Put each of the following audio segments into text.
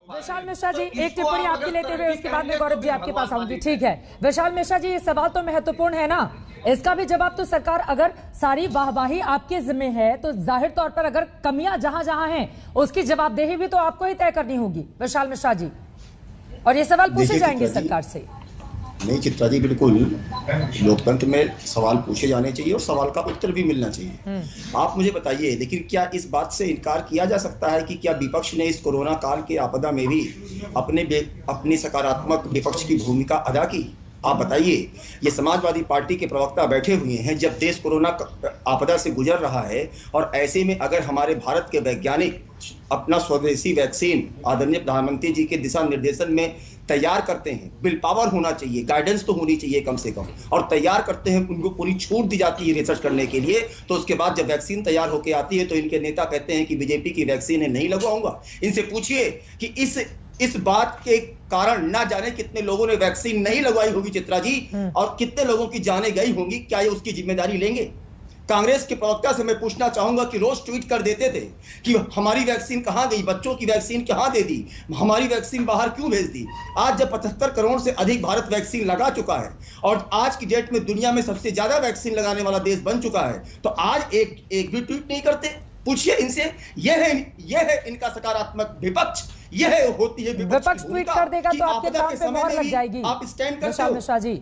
विशाल मिश्रा जी, एक टिप्पणी आपकी लेते हुए उसके बाद में गौरव जी आपके पास आऊंगी। ठीक है विशाल मिश्रा जी, ये सवाल तो महत्वपूर्ण है ना, इसका भी जवाब तो सरकार, अगर सारी वाहवाही आपके जिम्मे है तो जाहिर तौर पर अगर कमियां जहां जहां हैं उसकी जवाबदेही भी तो आपको ही तय करनी होगी विशाल मिश्रा जी, और ये सवाल पूछे जाएंगे सरकार से। नहीं चित्रा जी, बिल्कुल लोकतंत्र में सवाल पूछे जाने चाहिए और सवाल का उत्तर भी मिलना चाहिए। आप मुझे बताइए, लेकिन क्या इस बात से इनकार किया जा सकता है कि क्या विपक्ष ने इस कोरोना काल के आपदा में भी अपनी सकारात्मक विपक्ष की भूमिका अदा की? आप बताइए, ये समाजवादी पार्टी के प्रवक्ता बैठे हुए हैं जब देश कोरोना आपदा से गुजर रहा है, और ऐसे में अगर हमारे भारत के वैज्ञानिक अपना स्वदेशी वैक्सीन आदरणीय प्रधानमंत्री जी के दिशा निर्देशन में तैयार करते हैं, विल पावर होना चाहिए, गाइडेंस तो होनी चाहिए कम से कम, और तैयार करते हैं, उनको पूरी छूट दी जाती है रिसर्च करने के लिए, तो उसके बाद जब वैक्सीन तैयार होकर आती है तो इनके नेता कहते हैं कि बीजेपी की वैक्सीन है, नहीं लगवाऊंगा। इनसे पूछिए कि इस बात के कारण ना जाने कितने लोगों ने वैक्सीन नहीं लगवाई होगी चित्रा जी, और कितने लोगों की जानें गई होंगी, क्या ये उसकी जिम्मेदारी लेंगे? कांग्रेस के प्रवक्ता से मैं पूछना चाहूंगा कि रोज ट्वीट कर देते थे कि हमारी वैक्सीन कहां गई, बच्चों की वैक्सीन कहां दे दी, हमारी वैक्सीन बाहर क्यों भेज दी? आज जब 75 करोड़ से अधिक भारत वैक्सीन लगा चुका है और आज की डेट में दुनिया में सबसे ज्यादा वैक्सीन लगाने वाला देश बन चुका है, तो आज एक भी ट्वीट नहीं करते? पूछिए इनसे। यह है इनका सकारात्मक विपक्ष, यह होती है विपक्ष ट्वीट कर देगा तो आपके काम पे मोहर लग जाएगी। आप स्टैंड करते विशाल मिश्रा जी,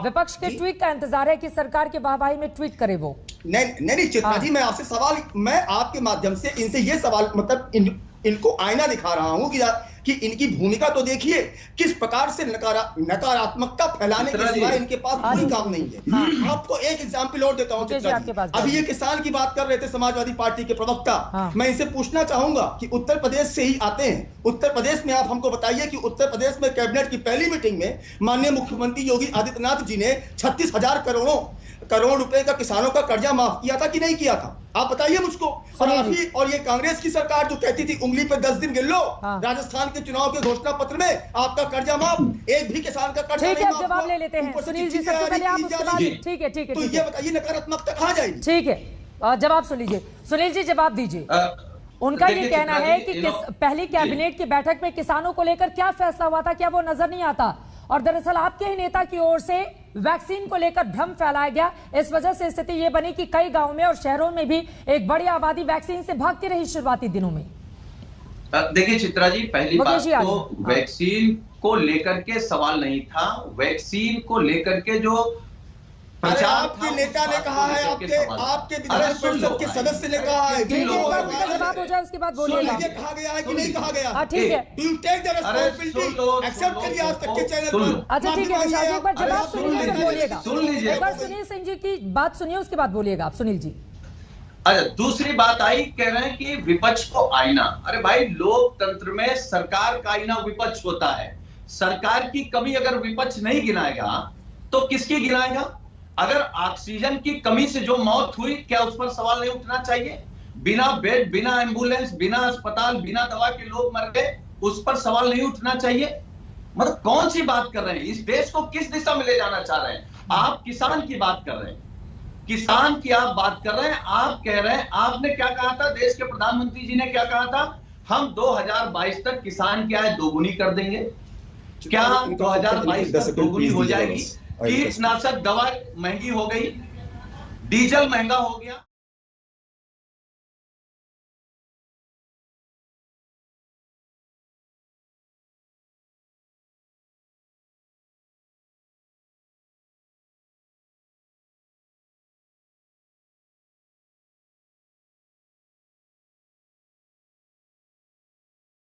विपक्ष के ट्वीट का इंतजार है कि सरकार के वाहवाही में ट्वीट करे वो। नहीं चित्रा जी, मैं आपसे सवाल, मैं आपके माध्यम से इनसे ये सवाल, मतलब इनको आईना दिखा रहा हूं कि इनकी भूमिका तो देखिए, किस प्रकार से नकारात्मकता फैलाने के सिवाय इनके पास कोई काम नहीं है। आपको एक एग्जांपल और देता हूं चित्रा जी, अभी ये किसान की बात कर रहे थे समाजवादी पार्टी के प्रवक्ता, मैं इनसे पूछना चाहूंगा कि उत्तर प्रदेश से ही आते हैं, उत्तर प्रदेश में आप हमको बताइए कि उत्तर प्रदेश में कैबिनेट की पहली मीटिंग में माननीय मुख्यमंत्री योगी आदित्यनाथ जी ने 36,000 करोड़ रुपए का किसानों का कर्जा माफ किया था कि नहीं किया था? आप बताइए मुझको। और ये कांग्रेस की सरकार जो कहती थी उंगली पे 10 दिन गिन लो, राजस्थान के चुनाव के घोषणा पत्र में आपका कर्जा माफ, एक भी किसान का कर्जा नहीं माफ। जवाब ले लेते हैं सुनील जी, सबसे पहले आप उसके बाद। ठीक है तो ये बताइए नकारात्मकता कहां जाएगी? ठीक है, जवाब सुन लीजिए सुनील जी, जवाब दीजिए। उनका ये कहना है कि पहली कैबिनेट की बैठक में किसानों को लेकर क्या फैसला हुआ था, क्या वो नजर नहीं आता? और दरअसल आपके ही नेता की ओर से वैक्सीन को लेकर भ्रम फैलाया गया, इस वजह से स्थिति ये बनी कि कई गांवों में और शहरों में भी एक बड़ी आबादी वैक्सीन से भागती रही शुरुआती दिनों में। देखिए चित्रा जी, पहली बात तो वैक्सीन को लेकर के सवाल नहीं था, वैक्सीन को लेकर के जो आपके नेता ने कहा है, आपके विधायक परिषद के सदस्य ने कहा है, जवाब हो जाए उसके बाद बोलिएगा। कहा गया है कि नहीं कहा गया? ठीक है, do you take the responsibility, accept करिए आज तक के चैनल पर। अच्छा ठीक है विशाल जी, एक बार जवाब सुनिए फिर बोलिएगा। सुन लीजिए, एक बार सुनील सिंह जी की बात सुनिए, उसके बाद बोलिएगा आप सुनील जी। अच्छा, दूसरी बात आई, कह रहे हैं कि विपक्ष को आईना। अरे भाई, लोकतंत्र में सरकार का आईना विपक्ष होता है। सरकार की कमी अगर विपक्ष नहीं गिनाएगा तो किसकी गिनाएगा? अगर ऑक्सीजन की कमी से जो मौत हुई, क्या उस पर सवाल नहीं उठना चाहिए? बिना बेड, बिना एम्बुलेंस, बिना अस्पताल, बिना दवा के लोग मर गए, उस पर सवाल नहीं उठना चाहिए? मतलब कौन सी बात कर रहे हैं? इस देश को किस दिशा में ले जाना चाह रहे हैं? आप किसान की बात कर रहे हैं, किसान की आप बात कर रहे हैं। आप कह रहे हैं, आपने क्या कहा था, देश के प्रधानमंत्री जी ने क्या कहा था, हम 2022 तक किसान की आय दोगुनी कर देंगे। क्या 2022 तक दोगुनी हो जाएगी? कीटनाशक दवा महंगी हो गई, डीजल महंगा हो गया।